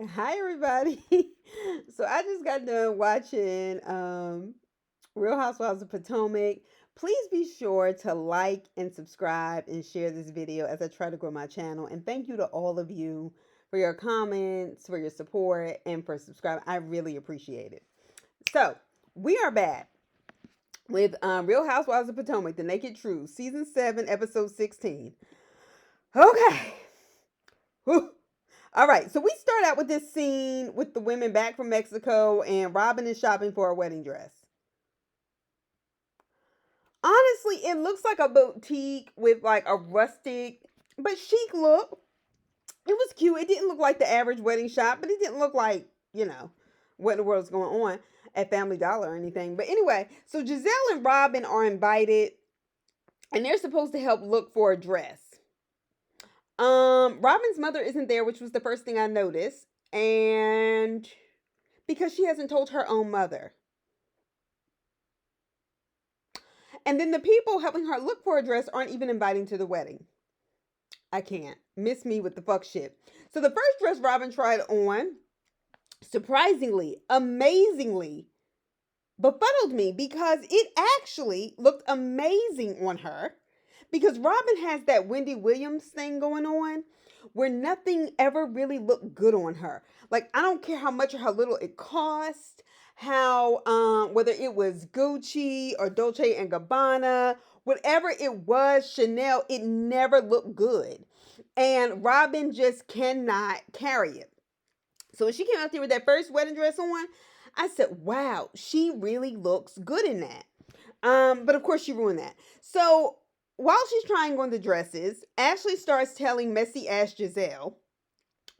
Hi, everybody. So I just got done watching Real Housewives of Potomac. Please be sure to like and subscribe and share this video as I try to grow my channel. And thank you to all of you for your comments, for your support, and for subscribing. I really appreciate it. So we are back with Real Housewives of Potomac, The Naked Truth, Season 7, Episode 16. Okay. Whew. All right, so we start out with this scene with the women back from Mexico and Robin is shopping for a wedding dress. Honestly, it looks like a boutique with like a rustic but chic look. It was cute. It didn't look like the average wedding shop, but it didn't look like, what in the world's going on at Family Dollar or anything. But anyway, so Giselle and Robin are invited and they're supposed to help look for a dress. Robin's mother isn't there, which was the first thing I noticed. And because she hasn't told her own mother. And then the people helping her look for a dress aren't even inviting to the wedding. I can't. Miss me with the fuck shit. So the first dress Robin tried on, surprisingly, amazingly, befuddled me because it actually looked amazing on her. Because Robin has that Wendy Williams thing going on where nothing ever really looked good on her. Like, I don't care how much or how little it cost, how whether it was Gucci or Dolce and Gabbana, whatever it was, Chanel, it never looked good. And Robin just cannot carry it. So when she came out there with that first wedding dress on, I said, wow, she really looks good in that. But of course she ruined that. So while she's trying on the dresses, Ashley starts telling messy ass Giselle,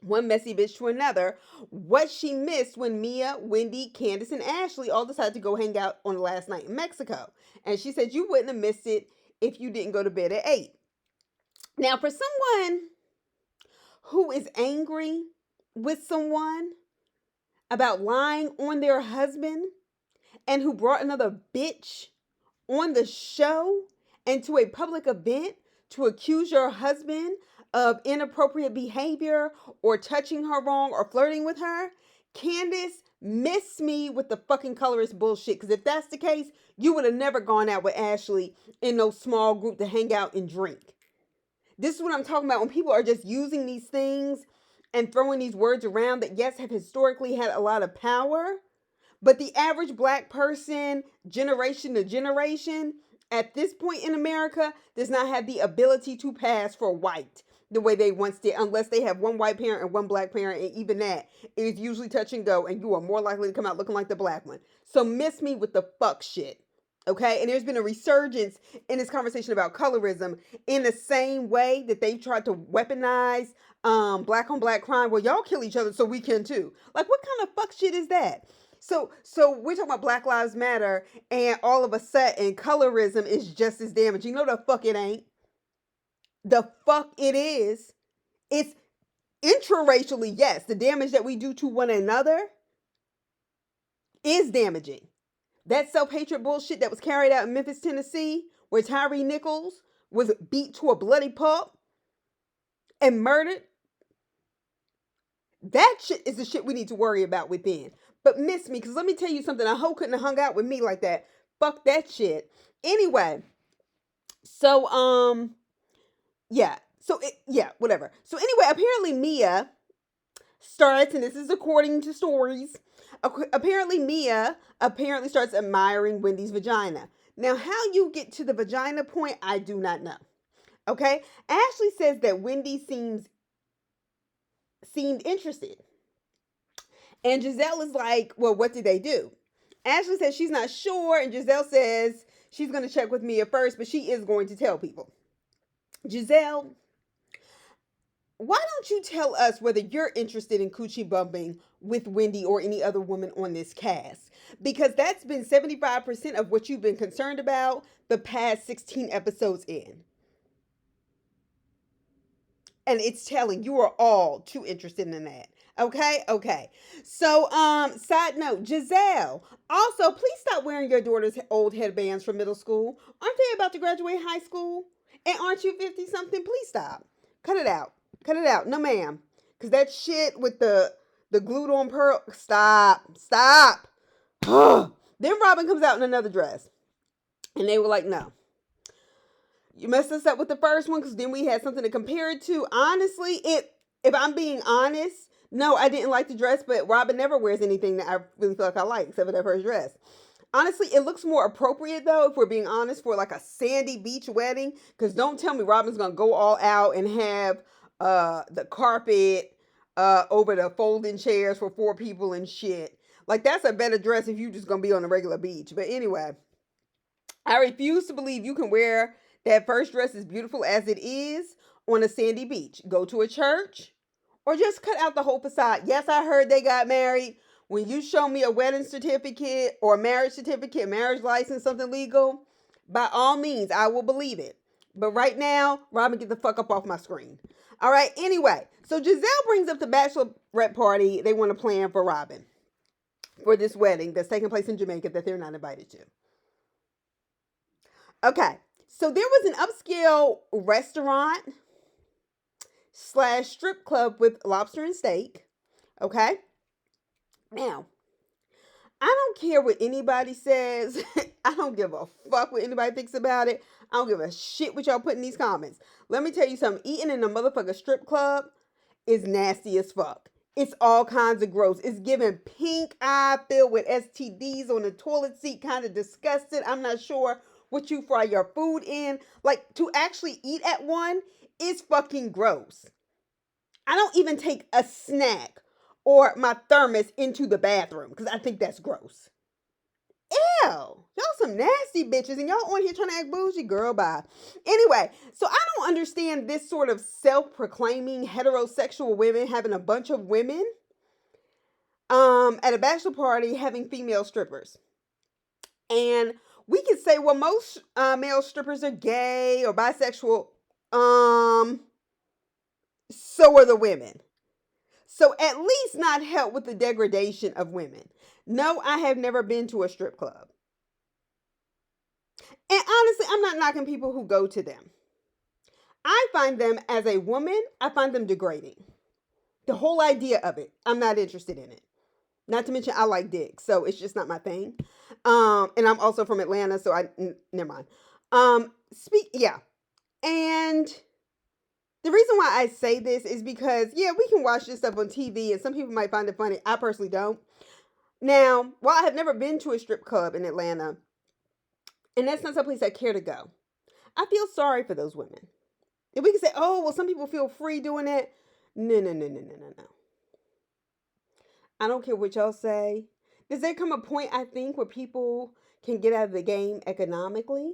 one messy bitch to another, what she missed when Mia, Wendy, Candace, and Ashley all decided to go hang out on the last night in Mexico. And she said you wouldn't have missed it if you didn't go to bed at 8. Now, for someone who is angry with someone about lying on their husband and who brought another bitch on the show and to a public event to accuse your husband of inappropriate behavior or touching her wrong or flirting with her, Candace, miss me with the fucking colorist bullshit. Because if that's the case, you would have never gone out with Ashley in no small group to hang out and drink. This is what I'm talking about when people are just using these things and throwing these words around that, yes, have historically had a lot of power. But the average black person, generation to generation, at this point in America, does not have the ability to pass for white the way they once did, unless they have one white parent and one black parent, and even that is usually touch and go, and you are more likely to come out looking like the black one. So miss me with the fuck shit. Okay, and there's been a resurgence in this conversation about colorism in the same way that they've tried to weaponize black on black crime. Well, y'all kill each other so we can too. Like, what kind of fuck shit is that? So we're talking about Black Lives Matter, and all of a sudden, colorism is just as damaging. No, the fuck it ain't. The fuck it is. It's intraracially, yes. The damage that we do to one another is damaging. That self-hatred bullshit that was carried out in Memphis, Tennessee, where Tyree Nichols was beat to a bloody pulp and murdered, that shit is the shit we need to worry about within. But miss me, because let me tell you something. A hoe couldn't have hung out with me like that. Fuck that shit. Anyway, so yeah. Whatever. So anyway, apparently Mia starts, and this is according to stories. Apparently Mia starts admiring Wendy's vagina. Now, how you get to the vagina point, I do not know. Okay? Ashley says that Wendy seemed interested. And Giselle is like, well, what did they do? Ashley says she's not sure, and Giselle says she's going to check with Mia first, but she is going to tell people. Giselle, why don't you tell us whether you're interested in coochie bumping with Wendy or any other woman on this cast? Because that's been 75% of what you've been concerned about the past 16 episodes in. And it's telling you are all too interested in that. Okay. So, side note, Giselle, also, please stop wearing your daughter's old headbands from middle school. Aren't they about to graduate high school? And aren't you 50 something? Please stop. Cut it out. No, ma'am. Because that shit with The glued on pearl. Stop. Stop. Then Robin comes out in another dress. And they were like, no. You messed us up with the first one because then we had something to compare it to. Honestly, if I'm being honest, no, I didn't like the dress, but Robin never wears anything that I really feel like I like except for that first dress. Honestly, it looks more appropriate though, if we're being honest, for like a sandy beach wedding. Because don't tell me Robin's gonna go all out and have the carpet over the folding chairs for 4 people and shit. Like that's a better dress if you just gonna be on a regular beach. But anyway, I refuse to believe you can wear that first dress as beautiful as it is on a sandy beach. Go to a church or just cut out the whole facade. Yes, I heard they got married. When you show me a wedding certificate or marriage certificate, marriage license, something legal, by all means, I will believe it. But right now, Robin, get the fuck up off my screen. All right, anyway, so Giselle brings up the bachelorette party they want to plan for Robin for this wedding that's taking place in Jamaica that they're not invited to. Okay, so there was an upscale restaurant / strip club with lobster and steak. Okay, now I don't care what anybody says. I don't give a fuck what anybody thinks about it. I don't give a shit what y'all put in these comments. Let me tell you something. Eating in a motherfucker strip club is nasty as fuck. It's all kinds of gross. It's giving pink eye filled with STDs on the toilet seat. Kind of disgusted. I'm not sure what you fry your food in. Like, to actually eat at one is fucking gross. I don't even take a snack or my thermos into the bathroom because I think that's gross. Ew. Y'all some nasty bitches and y'all on here trying to act bougie. Girl, bye. Anyway, so I don't understand this sort of self-proclaiming heterosexual women having a bunch of women at a bachelor party having female strippers. And we could say, well, most male strippers are gay or bisexual. So are the women. So at least not help with the degradation of women. No, I have never been to a strip club. And honestly, I'm not knocking people who go to them. I find them, as a woman, I find them degrading. The whole idea of it, I'm not interested in it. Not to mention I like dick, so it's just not my thing. And I'm also from Atlanta, so never mind. Yeah. And the reason why I say this is because, yeah, we can watch this stuff on TV and some people might find it funny. I personally don't. Now, while I have never been to a strip club in Atlanta, and that's not someplace I care to go, I feel sorry for those women. If we can say, oh, well, some people feel free doing it. No. I don't care what y'all say. Does there come a point, I think, where people can get out of the game economically?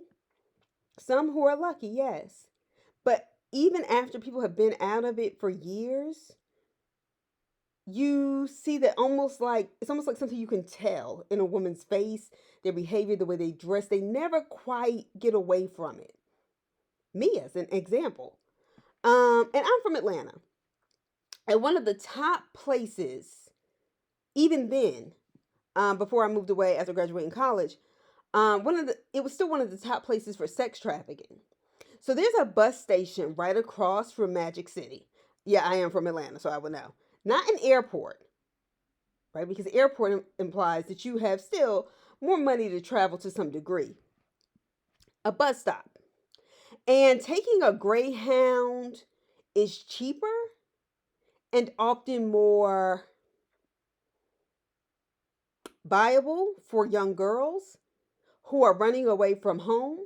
Some who are lucky, yes. But even after people have been out of it for years, you see that it's almost like something you can tell in a woman's face, their behavior, the way they dress. They never quite get away from it. Me as an example. And I'm from Atlanta. And one of the top places, even then, before I moved away after graduating college, it was still one of the top places for sex trafficking. So there's a bus station right across from Magic City. Yeah, I am from Atlanta, so I would know. Not an airport, right? Because the airport implies that you have still more money to travel to some degree. A bus stop. And taking a Greyhound is cheaper and often more viable for young girls who are running away from home,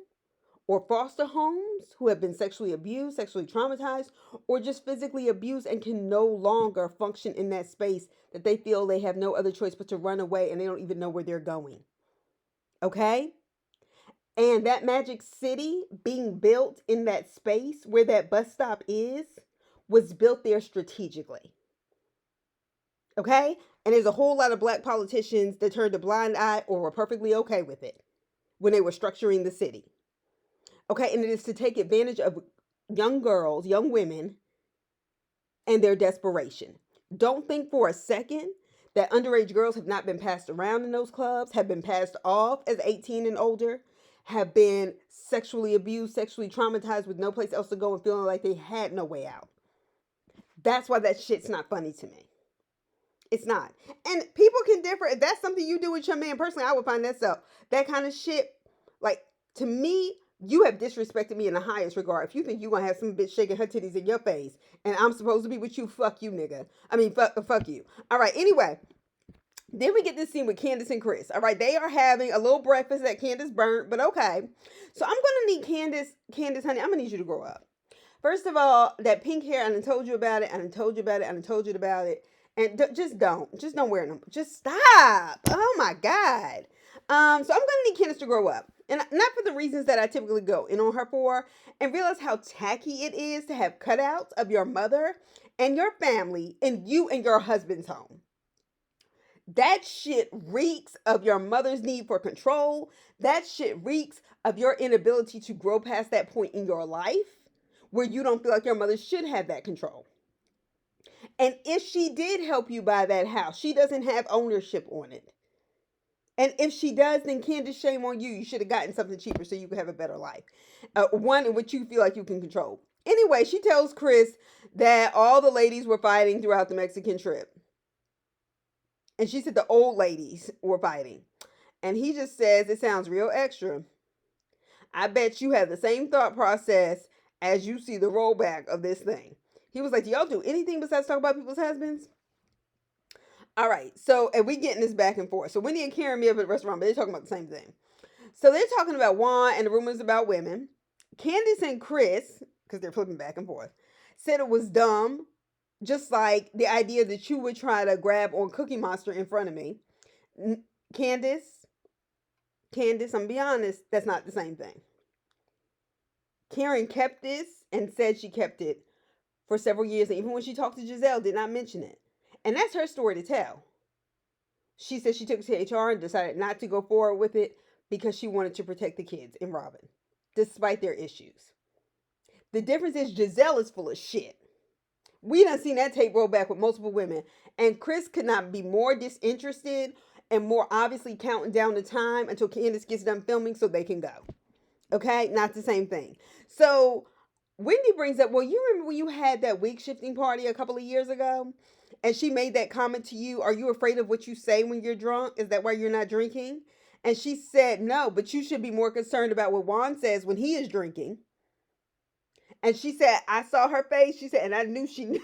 or foster homes, who have been sexually abused, sexually traumatized, or just physically abused and can no longer function in that space, that they feel they have no other choice but to run away and they don't even know where they're going. Okay? And that Magic City being built in that space where that bus stop is was built there strategically. Okay? And there's a whole lot of black politicians that turned a blind eye or were perfectly okay with it when they were structuring the city. Okay, and it is to take advantage of young girls, young women, and their desperation. Don't think for a second that underage girls have not been passed around in those clubs, have been passed off as 18 and older, have been sexually abused, sexually traumatized with no place else to go and feeling like they had no way out. That's why that shit's not funny to me. It's not. And people can differ. If that's something you do with your man, personally, I would find that kind of shit, like, to me, you have disrespected me in the highest regard. If you think you're gonna have some bitch shaking her titties in your face and I'm supposed to be with you, fuck you, nigga. I mean, fuck you. All right, anyway. Then we get this scene with Candace and Chris. All right, they are having a little breakfast that Candace burnt, but okay. So I'm gonna need Candace, honey, I'm gonna need you to grow up. First of all, that pink hair, I done told you about it, I done told you about it, I done told you about it. And just don't wear them. Just stop. Oh my God. So I'm gonna need Candace to grow up. And not for the reasons that I typically go in on her for, and realize how tacky it is to have cutouts of your mother and your family and you and your husband's home. That shit reeks of your mother's need for control. That shit reeks of your inability to grow past that point in your life where you don't feel like your mother should have that control. And if she did help you buy that house, she doesn't have ownership on it. And if she does, then Candace, shame on you. You should have gotten something cheaper so you could have a better life. One in which you feel like you can control. Anyway, she tells Chris that all the ladies were fighting throughout the Mexican trip. And she said the old ladies were fighting. And he just says, it sounds real extra. I bet you have the same thought process as you see the rollback of this thing. He was like, do y'all do anything besides talk about people's husbands? All right. So, and we getting this back and forth. So Wendy and Karen meet up at the restaurant, but they're talking about the same thing. So they're talking about Juan and the rumors about women. Candace and Chris, because they're flipping back and forth, said it was dumb. Just like the idea that you would try to grab on Cookie Monster in front of me. Candace, I'm gonna be honest, that's not the same thing. Karen kept this and said she kept it for several years. And even when she talked to Giselle, did not mention it. And that's her story to tell. She said she took it to HR and decided not to go forward with it because she wanted to protect the kids and Robin, despite their issues. The difference is Giselle is full of shit. We done seen that tape roll back with multiple women. And Chris could not be more disinterested and more obviously counting down the time until Candace gets done filming so they can go. Okay? Not the same thing. So Wendy brings up, well, you remember when you had that wig shifting party a couple of years ago? And she made that comment to you, are you afraid of what you say when you're drunk? Is that why you're not drinking? And she said, no, but you should be more concerned about what Juan says when he is drinking. And she said, I saw her face. She said, and I knew she knew.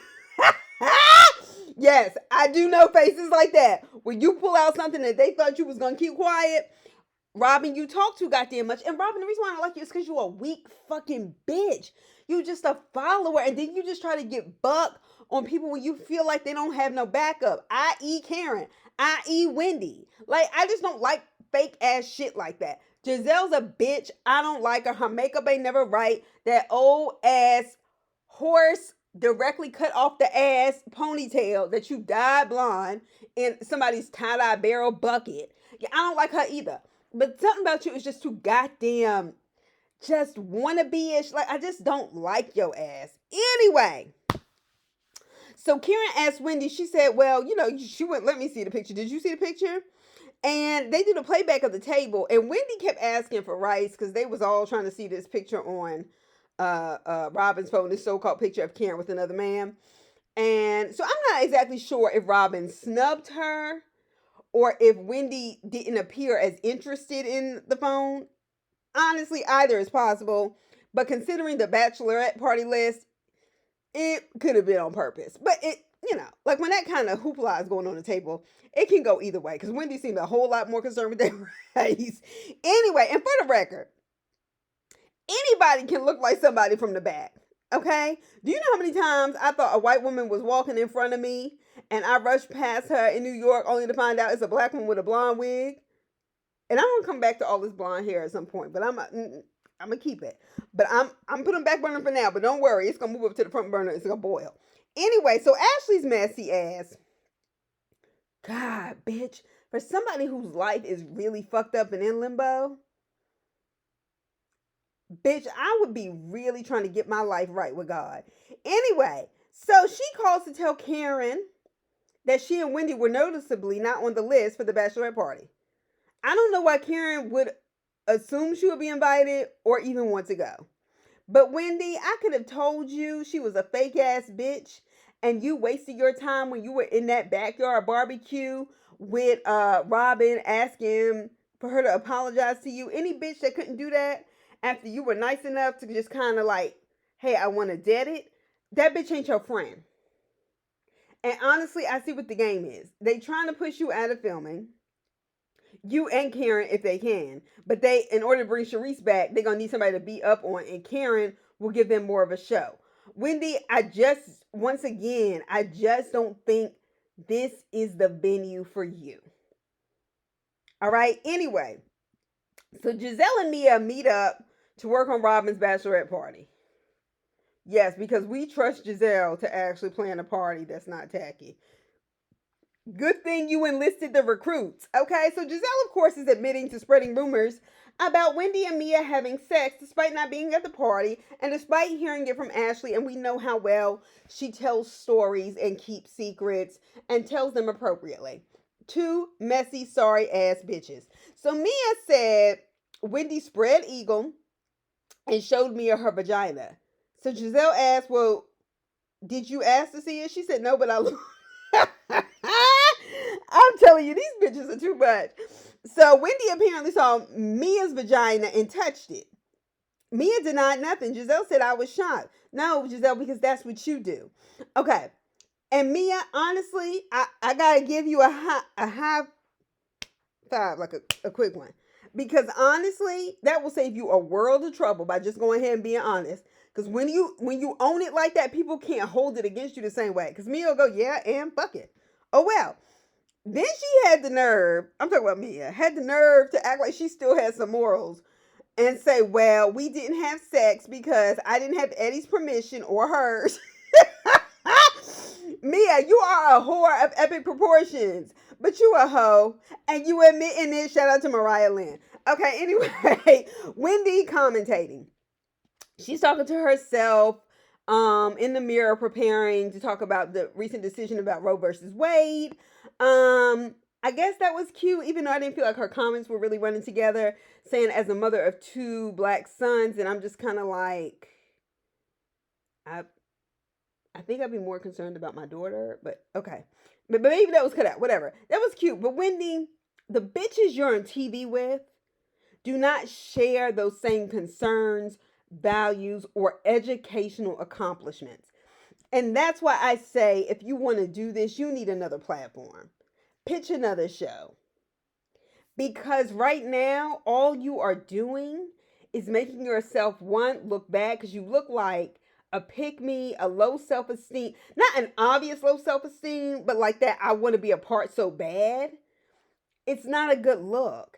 Yes, I do know faces like that. When you pull out something that they thought you was going to keep quiet, Robin, you talk too goddamn much. And Robin, the reason why I don't like you is because you're a weak fucking bitch. You just a follower. And then you just try to get buck on people when you feel like they don't have no backup. I.e. Karen. I.e. Wendy. Like, I just don't like fake ass shit like that. Giselle's a bitch. I don't like her. Her makeup ain't never right. That old ass horse directly cut off the ass ponytail that you dyed blonde in somebody's tie-dye barrel bucket. Yeah, I don't like her either. But something about you is just too goddamn just wannabe-ish. Like, I just don't like your ass. Anyway. So Karen asked Wendy, she said, well, you know, she wouldn't let me see the picture. Did you see the picture? And they did a playback of the table, and Wendy kept asking for rice because they was all trying to see this picture on Robin's phone, this so-called picture of Karen with another man. And so I'm not exactly sure if Robin snubbed her or if Wendy didn't appear as interested in the phone. Honestly, either is possible. But considering the bachelorette party list, it could have been on purpose. But it, you know, like when that kind of hoopla is going on the table, it can go either way. Because Wendy seemed a whole lot more concerned with that race. Anyway, and for the record, anybody can look like somebody from the back. Okay? Do you know how many times I thought a white woman was walking in front of me and I rushed past her in New York only to find out it's a black woman with a blonde wig? And I'm going to come back to all this blonde hair at some point, but I'm going to keep it. But I'm putting back burner for now, but don't worry. It's going to move up to the front burner. It's going to boil. Anyway, so Ashley's messy ass. God, bitch. For somebody whose life is really fucked up and in limbo, bitch, I would be really trying to get my life right with God. Anyway, so she calls to tell Karen that she and Wendy were noticeably not on the list for the bachelorette party. I don't know why Karen would assume she would be invited or even want to go. But Wendy, I could have told you she was a fake ass bitch and you wasted your time when you were in that backyard barbecue with Robin, asking for her to apologize to you. Any bitch that couldn't do that after you were nice enough to just kind of like, hey, I want to dead it, that bitch ain't your friend. And honestly, I see what the game is. They trying to push you out of filming. You and Karen, if they can. But they, in order to bring Sharice back, they're gonna need somebody to beat up on, and Karen will give them more of a show. Wendy, once again, I just don't think this is the venue for you. All right. Anyway, so Giselle and Mia meet up to work on Robin's bachelorette party. Yes, because we trust Giselle to actually plan a party that's not tacky. Good thing you enlisted the recruits. Okay, so Giselle, of course, is admitting to spreading rumors about Wendy and Mia having sex despite not being at the party and despite hearing it from Ashley. And we know how well she tells stories and keeps secrets and tells them appropriately. Two messy, sorry ass bitches. So Mia said Wendy spread eagle and showed Mia her vagina. So Giselle asked, well, did you ask to see it? She said, no, but I I'm telling you, these bitches are too much. So Wendy apparently saw Mia's vagina and touched it. Mia denied nothing. Giselle said, I was shocked. No, Giselle, because that's what you do. Okay. And Mia, honestly, I gotta give you a high five, like a quick one. Because honestly, that will save you a world of trouble by just going ahead and being honest. Because when you own it like that, people can't hold it against you the same way. Because Mia will go, yeah, and fuck it. Oh, well. Then she had the nerve, I'm talking about Mia, had the nerve to act like she still had some morals and say, well, we didn't have sex because I didn't have Eddie's permission or hers. Mia, you are a whore of epic proportions, but you a hoe, and you admitting it. Shout out to Mariah Lynn. Okay, anyway, Wendy commentating. She's talking to herself in the mirror, preparing to talk about the recent decision about Roe versus Wade. I guess that was cute, even though I didn't feel like her comments were really running together, saying as a mother of two black sons, and I'm just kind of like, I think I'd be more concerned about my daughter, but okay. But maybe that was cut out, whatever. That was cute. But Wendy, the bitches you're on TV with do not share those same concerns, values, or educational accomplishments. And that's why I say, if you want to do this, you need another platform. Pitch another show. Because right now, all you are doing is making yourself, one, look bad, because you look like a pick-me, a low self-esteem. Not an obvious low self-esteem, but like that I want to be a part so bad. It's not a good look.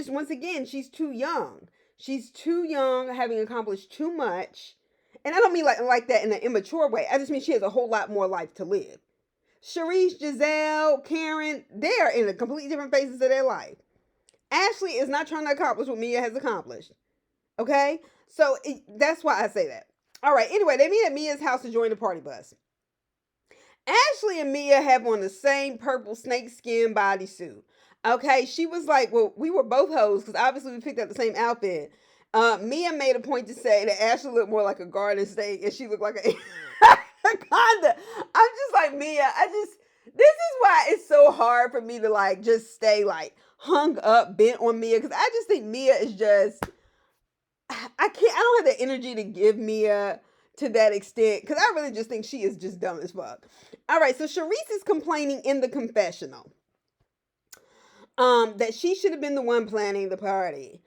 Once again, she's too young. She's too young, having accomplished too much. And I don't mean like that in an immature way. I just mean she has a whole lot more life to live. Sharice, Giselle, Karen, they're in a completely different phases of their life. Ashley is not trying to accomplish what Mia has accomplished. Okay? So that's why I say that. All right, anyway, they meet at Mia's house to join the party bus. Ashley and Mia have on the same purple snakeskin bodysuit. Okay, she was like, well, we were both hoes because obviously we picked up the same outfit. Mia made a point to say that Ashley looked more like a garden snake and she looked like a anaconda. I'm just like, Mia, this is why it's so hard for me to like just stay like hung up, bent on Mia, because I just think Mia is just, I don't have the energy to give Mia to that extent, because I really just think she is just dumb as fuck. All right, so Sharice is complaining in the confessional that she should have been the one planning the party.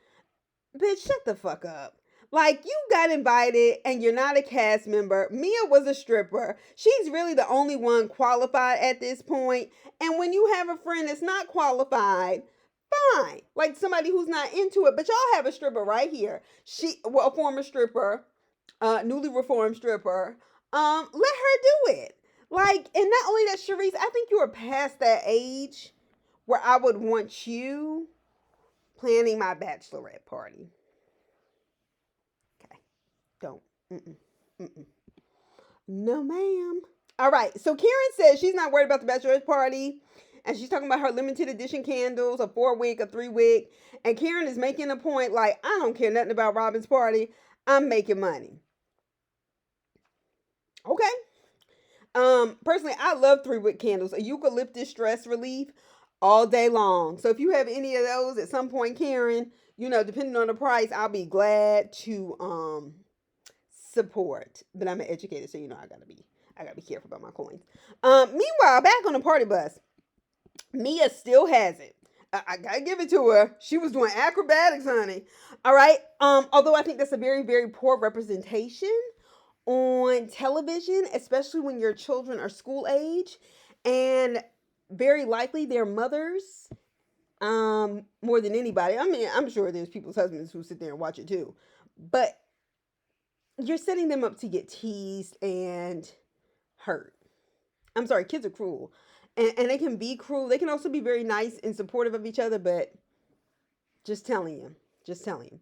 Bitch, shut the fuck up. Like, you got invited and you're not a cast member. Mia was a stripper. She's really the only one qualified at this point. And when you have a friend that's not qualified, fine. Like somebody who's not into it. But y'all have a stripper right here. A former stripper, newly reformed stripper. Let her do it. Like, and not only that, Sharice, I think you are past that age where I would want you planning my bachelorette party. Okay. Don't. No, ma'am. All right. So Karen says she's not worried about the bachelorette party. And she's talking about her limited edition candles, a 4-wick, a 3-wick. And Karen is making a point like, I don't care nothing about Robin's party. I'm making money. Okay. Personally, I love 3 wick candles. A eucalyptus stress relief all day long. So if you have any of those at some point, Karen, depending on the price, I'll be glad to support. But I'm an educator, so I gotta be careful about my coins. Meanwhile, back on the party bus, Mia still has it. I gotta give it to her. She was doing acrobatics, honey. All right. Although I think that's a very, very poor representation on television, especially when your children are school age, and very likely their mothers, more than anybody. I mean, I'm sure there's people's husbands who sit there and watch it too, but you're setting them up to get teased and hurt. I'm sorry, kids are cruel. And they can be cruel. They can also be very nice and supportive of each other, but just telling you. Just telling you.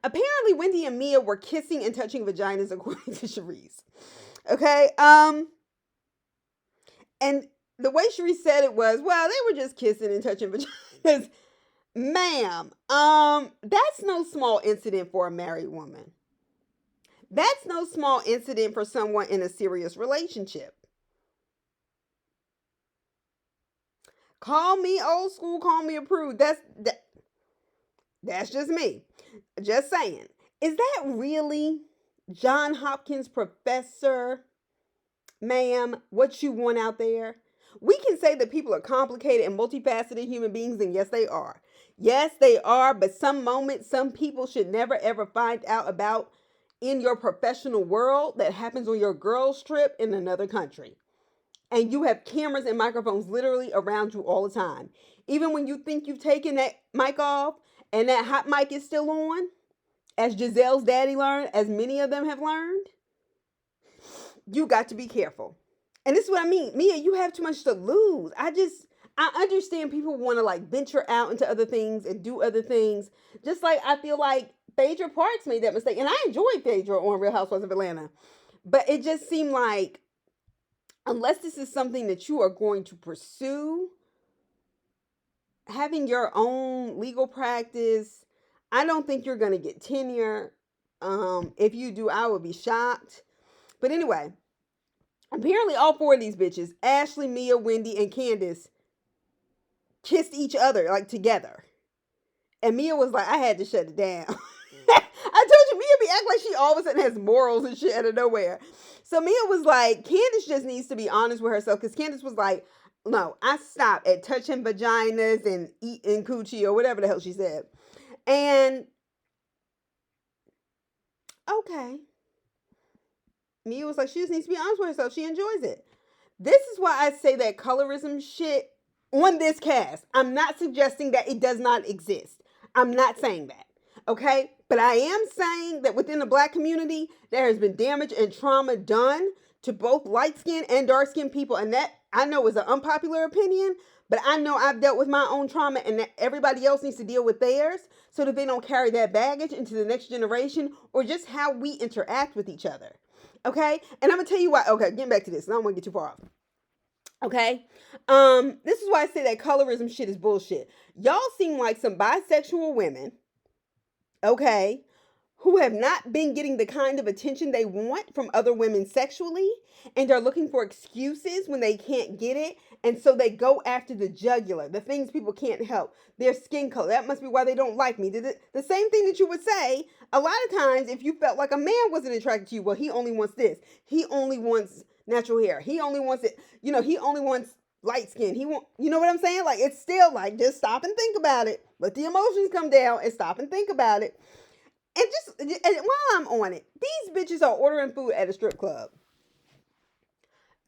Apparently, Wendy and Mia were kissing and touching vaginas, according to Charisse. Okay? And the way Charisse said it was, well, they were just kissing and touching vaginas. Ma'am, that's no small incident for a married woman. That's no small incident for someone in a serious relationship. Call me old school, call me approved. That's just me. Just saying. Is that really John Hopkins professor, ma'am, what you want out there? We can say that people are complicated and multifaceted human beings, and yes, they are. Yes, they are, but some moments, some people should never ever find out about in your professional world that happens on your girls' trip in another country. And you have cameras and microphones literally around you all the time. Even when you think you've taken that mic off and that hot mic is still on, as Giselle's daddy learned, as many of them have learned, you got to be careful. And this is what I mean. Mia, you have too much to lose. I understand people want to like venture out into other things and do other things. Just like I feel like Phaedra Parks made that mistake. And I enjoyed Phaedra on Real Housewives of Atlanta. But it just seemed like, unless this is something that you are going to pursue, having your own legal practice, I don't think you're going to get tenure. If you do, I would be shocked. But anyway, apparently all 4 of these bitches, Ashley, Mia, Wendy, and Candace, kissed each other, like, together. And Mia was like, I had to shut it down. I told you, Mia be acting like she all of a sudden has morals and shit out of nowhere. So Mia was like, Candace just needs to be honest with herself, because Candace was like, no, I stopped at touching vaginas and eating coochie or whatever the hell she said. And, okay. Mia was like, she just needs to be honest with herself. She enjoys it. This is why I say that colorism shit on this cast. I'm not suggesting that it does not exist. I'm not saying that. Okay? But I am saying that within the Black community, there has been damage and trauma done to both light-skinned and dark-skinned people. And that, I know, is an unpopular opinion, but I know I've dealt with my own trauma, and that everybody else needs to deal with theirs so that they don't carry that baggage into the next generation, or just how we interact with each other. Okay? And I'm going to tell you why. Okay, getting back to this. I don't want to get too far off. Okay? This is why I say that colorism shit is bullshit. Y'all seem like some bisexual women, okay, who have not been getting the kind of attention they want from other women sexually, and are looking for excuses when they can't get it, and so they go after the jugular, the things people can't help, their skin color. That must be why they don't like me. The same thing that you would say a lot of times if you felt like a man wasn't attracted to you. Well, he only wants this. He only wants natural hair. He only wants it. He only wants light skin. You know what I'm saying? Like, it's still like, just stop and think about it. Let the emotions come down and stop and think about it. And while I'm on it, these bitches are ordering food at a strip club.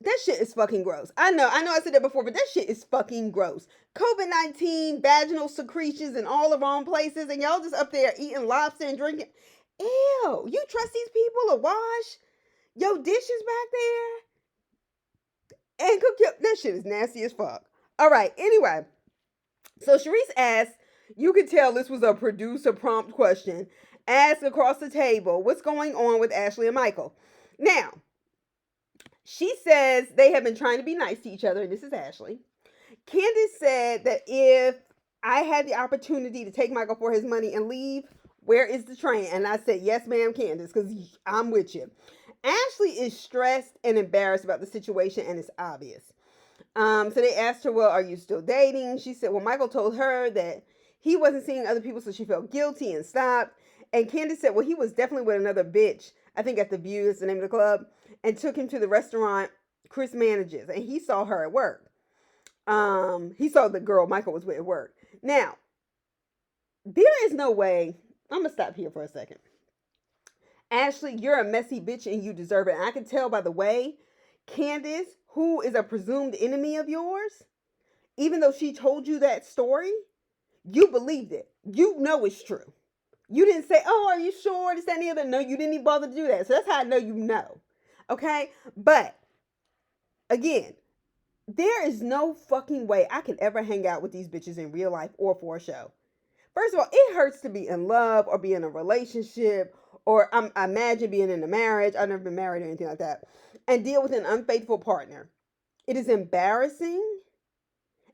That shit is fucking gross. I know I said that before, but that shit is fucking gross. COVID-19, vaginal secretions in all the wrong places, and y'all just up there eating lobster and drinking. Ew, you trust these people to wash your dishes back there? And cook that shit is nasty as fuck. All right, anyway. So Charisse asked, you could tell this was a producer prompt question, asked across the table, what's going on with Ashley and Michael? Now, she says they have been trying to be nice to each other, and this is Ashley. Candace said that if I had the opportunity to take Michael for his money and leave, where is the train? And I said, yes, ma'am, Candace, because I'm with you. Ashley is stressed and embarrassed about the situation, and it's obvious. So they asked her, well, are you still dating? She said, well, Michael told her that he wasn't seeing other people, so she felt guilty and stopped. And Candace said, well, he was definitely with another bitch, I think at the View is the name of the club, and took him to the restaurant Chris manages, and he saw her at work. He saw the girl Michael was with at work. Now, there is no way, I'm going to stop here for a second. Ashley, you're a messy bitch and you deserve it. And I can tell by the way Candace, who is a presumed enemy of yours, even though she told you that story, you believed it. You know it's true. You didn't say, oh, are you sure? This, that, and the other. No, you didn't even bother to do that. So that's how I know you know. Okay? But, again, there is no fucking way I can ever hang out with these bitches in real life or for a show. First of all, it hurts to be in love or be in a relationship or I imagine being in a marriage. I've never been married or anything like that. And deal with an unfaithful partner. It is embarrassing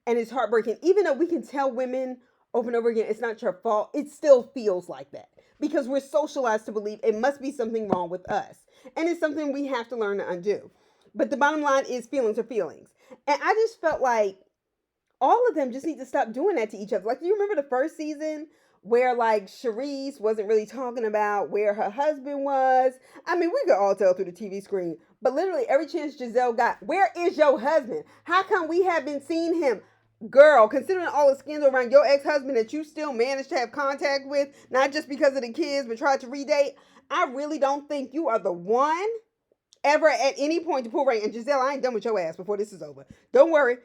and it's heartbreaking. Even though we can tell women over and over again, it's not your fault, it still feels like that. Because we're socialized to believe it must be something wrong with us. And it's something we have to learn to undo. But the bottom line is feelings are feelings. And I just felt like all of them just need to stop doing that to each other. Like, do you remember the first season where like Charisse wasn't really talking about where her husband was? I mean, we could all tell through the TV screen, but literally every chance Giselle got, where is your husband? How come we haven't seen him? Girl, considering all the scandal around your ex-husband that you still managed to have contact with, not just because of the kids, but tried to redate, I really don't think you are the one ever at any point to pull rank. And Giselle, I ain't done with your ass before this is over. Don't worry.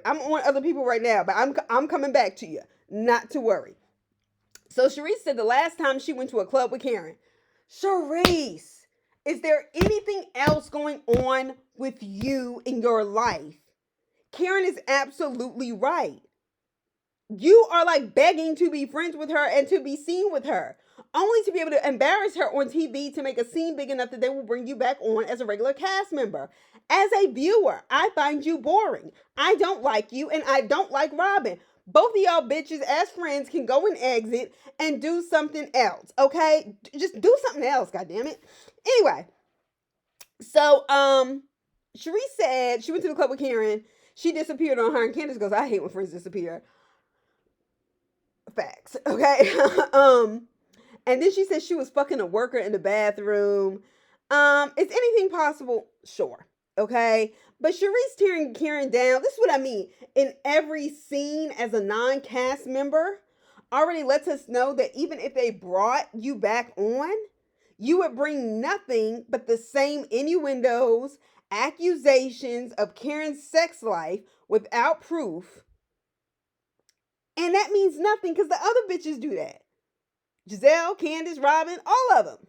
I'm on other people right now, but I'm coming back to you. Not to worry. So Charisse said the last time she went to a club with Karen, Charisse, is there anything else going on with you in your life? Karen is absolutely right. You are like begging to be friends with her and to be seen with her, only to be able to embarrass her on TV to make a scene big enough that they will bring you back on as a regular cast member. As a viewer, I find you boring. I don't like you and I don't like Robin. Both of y'all bitches as friends can go and exit and do something else, okay? Just do something else, goddammit. Anyway, so Charisse said she went to the club with Karen. She disappeared on her, and Candace goes, I hate when friends disappear. Facts, okay? And then she said she was fucking a worker in the bathroom. Is anything possible? Sure, okay? But Charisse tearing Karen down, this is what I mean. In every scene as a non-cast member, already lets us know that even if they brought you back on, you would bring nothing but the same innuendos, accusations of Karen's sex life without proof. And that means nothing because the other bitches do that. Giselle, Candace, Robin, all of them.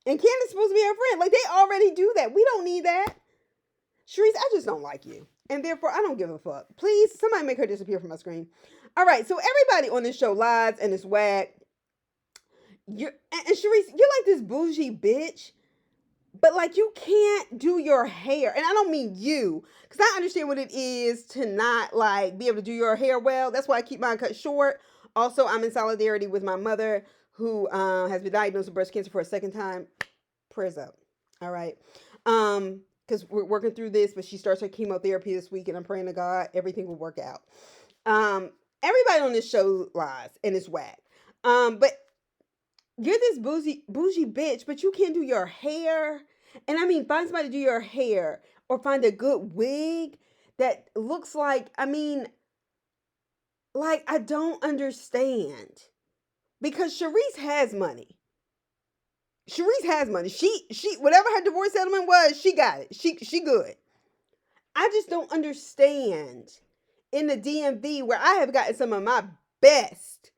And Candace is supposed to be her friend. Like, they already do that. We don't need that. Charisse, I just don't like you. And therefore, I don't give a fuck. Please, somebody make her disappear from my screen. All right, so everybody on this show lies and is whack. And Charisse, you're like this bougie bitch. But like, you can't do your hair. And I don't mean you. Because I understand what it is to not like be able to do your hair well. That's why I keep mine cut short. Also, I'm in solidarity with my mother who has been diagnosed with breast cancer for a second time. Prayers up. All right. Because we're working through this, but she starts her chemotherapy this week, and I'm praying to God everything will work out. Everybody on this show lies and it's whack. But you're this bougie bitch, but you can't do your hair. And I mean, find somebody to do your hair or find a good wig that looks like, I mean, like, I don't understand. Because Charisse has money. Charisse has money. She whatever her divorce settlement was, she got it. She good. I just don't understand in the DMV where I have gotten some of my best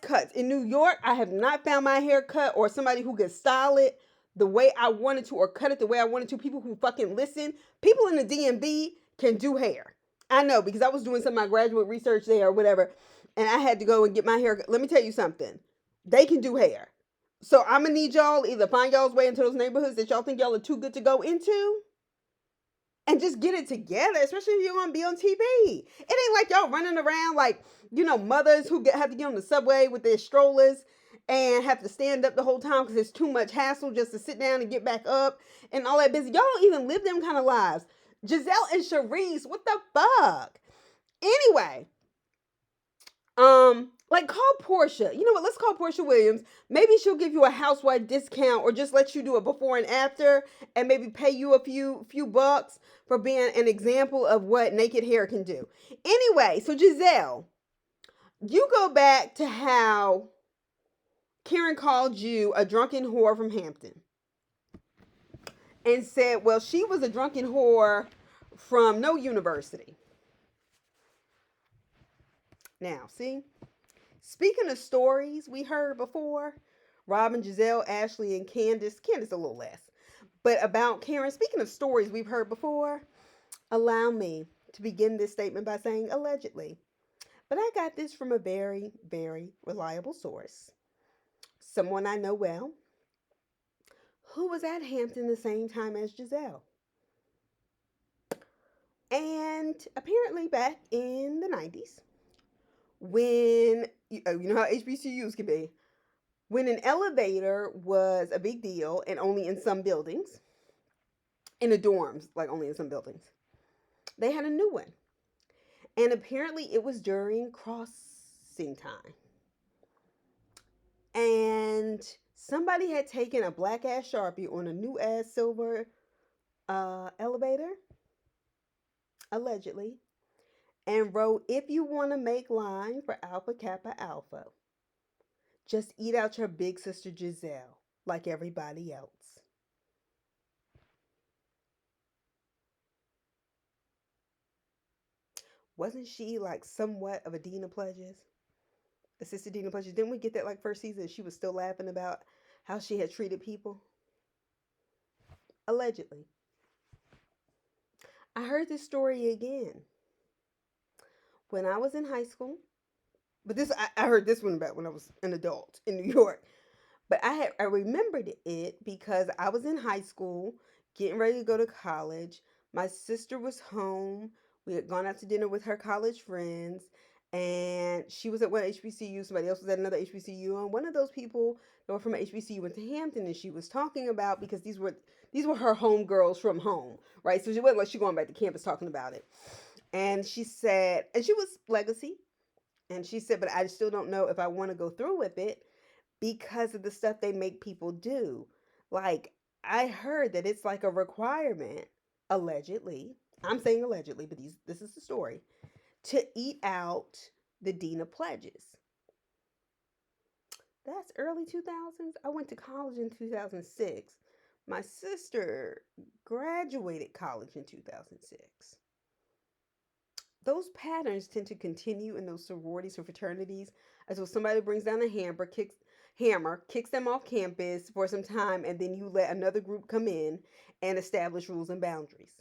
cuts. In New York, I have not found my hair cut or somebody who could style it the way I wanted to or cut it the way I wanted to. People who fucking listen. People in the DMV can do hair. I know because I was doing some of my graduate research there or whatever, and I had to go and get my hair. Let me tell you something. They can do hair. So I'm going to need y'all either find y'all's way into those neighborhoods that y'all think y'all are too good to go into and just get it together, especially if you're going to be on TV. It ain't like y'all running around like, you know, mothers who have to get on the subway with their strollers and have to stand up the whole time because it's too much hassle just to sit down and get back up and all that busy. Y'all don't even live them kind of lives. Giselle and Charisse, what the fuck? Anyway, like call Portia. You know what? Let's call Portia Williams. Maybe she'll give you a housewife discount or just let you do a before and after and maybe pay you a few bucks for being an example of what naked hair can do. Anyway, so Giselle, you go back to how Karen called you a drunken whore from Hampton and said, well, she was a drunken whore from no university. Now, see, speaking of stories we heard before, Robin, Giselle, Ashley, and Candace a little less, but about Karen, speaking of stories we've heard before, allow me to begin this statement by saying allegedly. But I got this from a very, very reliable source. Someone I know well, who was at Hampton the same time as Giselle. And apparently back in the 90s, when, you know how HBCUs can be, when an elevator was a big deal and only in some buildings, in the dorms, like only in some buildings, they had a new one. And apparently it was during crossing time. And somebody had taken a black ass Sharpie on a new ass silver elevator, allegedly, and wrote, if you want to make line for Alpha Kappa Alpha, just eat out your big sister Giselle like everybody else. Wasn't she like somewhat of a Dean of Pledges? Assistant Dean of Pledges. Didn't we get that like first season? She was still laughing about how she had treated people? Allegedly. I heard this story again when I was in high school. But I heard this one about when I was an adult in New York. But I remembered it because I was in high school, getting ready to go to college. My sister was home. We had gone out to dinner with her college friends, and she was at one HBCU. Somebody else was at another HBCU, and one of those people that were from HBCU went to Hampton, and she was talking about, because these were her home girls from home, right? So she wasn't like she going back to campus talking about it. And she said, and she was legacy, and she said, but I still don't know if I want to go through with it because of the stuff they make people do. Like, I heard that it's like a requirement, allegedly. I'm saying allegedly, but this is the story, to eat out the Dean of Pledges. That's early 2000s. I went to college in 2006. My sister graduated college in 2006. Those patterns tend to continue in those sororities or fraternities until somebody brings down a hammer, kicks them off campus for some time, and then you let another group come in and establish rules and boundaries.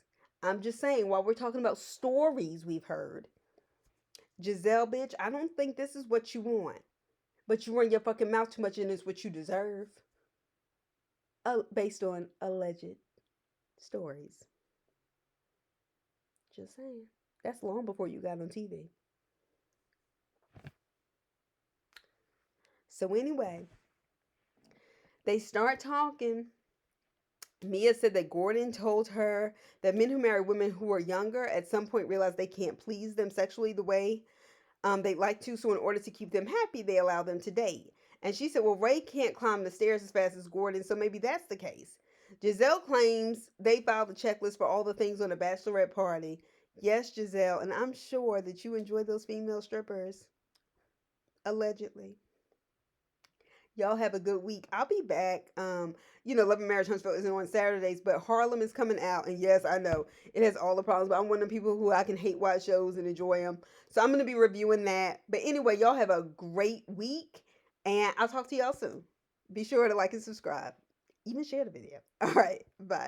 I'm just saying, while we're talking about stories we've heard, Giselle, bitch, I don't think this is what you want. But you run your fucking mouth too much and it's what you deserve. Based on alleged stories. Just saying. That's long before you got on TV. So anyway, they start talking. Mia said that Gordon told her that men who marry women who are younger at some point realize they can't please them sexually the way they'd like to. So in order to keep them happy, they allow them to date. And she said, well, Ray can't climb the stairs as fast as Gordon, so maybe that's the case. Giselle claims they filed a checklist for all the things on a bachelorette party. Yes, Giselle, and I'm sure that you enjoy those female strippers. Allegedly. Y'all have a good week. I'll be back. Love and Marriage Huntsville isn't on Saturdays, but Harlem is coming out. And yes, I know it has all the problems, but I'm one of the people who I can hate watch shows and enjoy them. So I'm going to be reviewing that. But anyway, y'all have a great week, and I'll talk to y'all soon. Be sure to like and subscribe. Even share the video. All right. Bye.